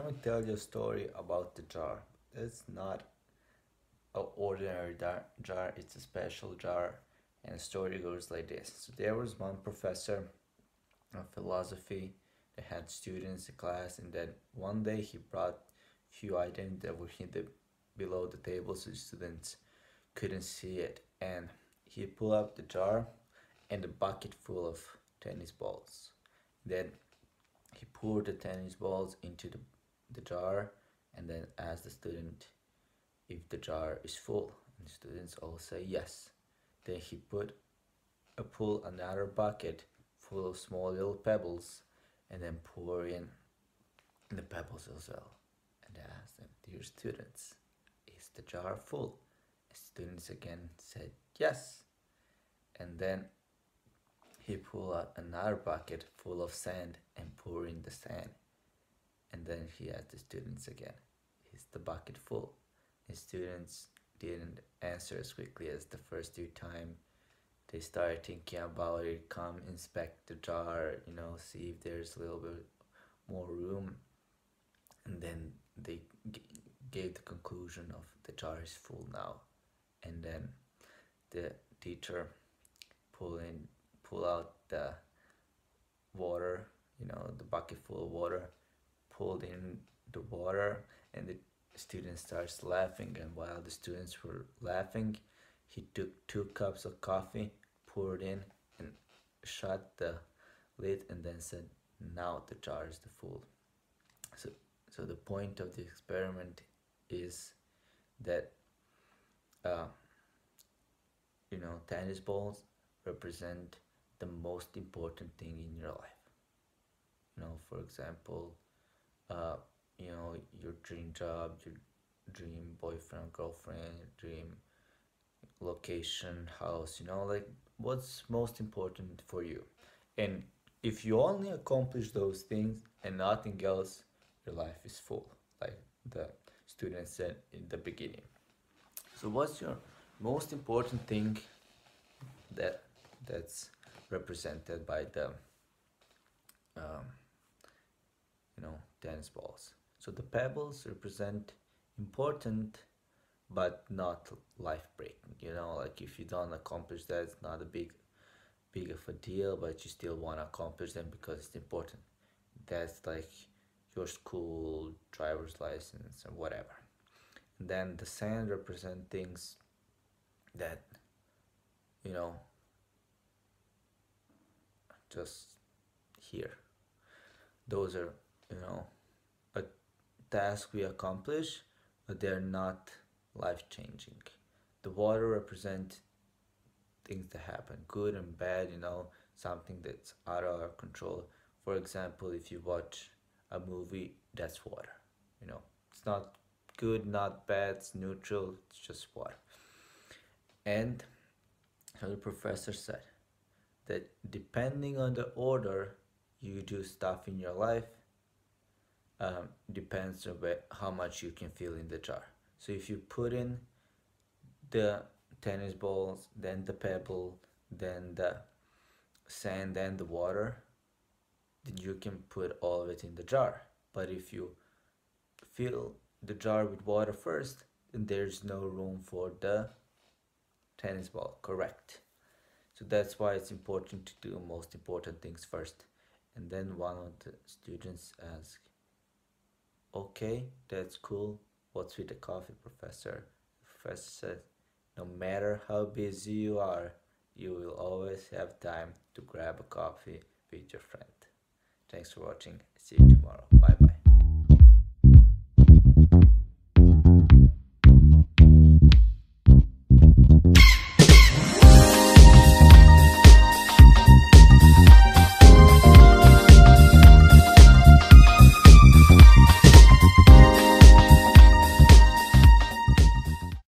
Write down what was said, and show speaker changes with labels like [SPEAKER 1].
[SPEAKER 1] Let me tell you a story about the jar. It's not an ordinary jar, it's a special jar. And the story goes like this. So there was one professor of philosophy that had students in class, and then one day he brought few items that were hidden below the table so the students couldn't see it. And he pulled up the jar and a bucket full of tennis balls. Then he poured the tennis balls into the jar and then asked the student if the jar is full. And the students all say yes. Then he pull another bucket full of small little pebbles and then pour in the pebbles as well. And I asked them, dear students, is the jar full? And students again said yes. And then he pulled out another bucket full of sand and poured in the sand. And then he asked the students again, is the bucket full? And students didn't answer as quickly as the first two times. They started thinking about it, come inspect the jar, see if there's a little bit more room. And then they gave the conclusion of the jar is full now. And then the teacher pull out the water, the bucket full of water, pulled in the water, and the student starts laughing. And while the students were laughing, he took 2 cups of coffee, poured in, and shut the lid, and then said, now the jar is full. So the point of the experiment is that tennis balls represent the most important thing in your life. For example, your dream job, your dream boyfriend, girlfriend, dream location, house, like what's most important for you. And if you only accomplish those things and nothing else, your life is full, like the student said in the beginning. So what's your most important thing that's represented by the tennis balls? So the pebbles represent important but not life breaking. Like if you don't accomplish that, it's not a big of a deal, but you still want to accomplish them because it's important. That's like your school, driver's license, or whatever. And then the sand represent things that just here. Those are a task we accomplish, but they're not life changing. The water represent things that happen, good and bad, something that's out of our control. For example, if you watch a movie, that's water. It's not good, not bad, it's neutral, it's just water. And the professor said that depending on the order you do stuff in your life, depends on how much you can fill in the jar. So if you put in the tennis balls, then the pebble, then the sand, then the water, then you can put all of it in the jar. But if you fill the jar with water first, then there's no room for the tennis ball, correct? So that's why it's important to do most important things first. And then one of the students asked, okay, that's cool, what's with the coffee, professor? The professor said, no matter how busy you are, you will always have time to grab a coffee with your friend. Thanks for watching. See you tomorrow. Bye bye.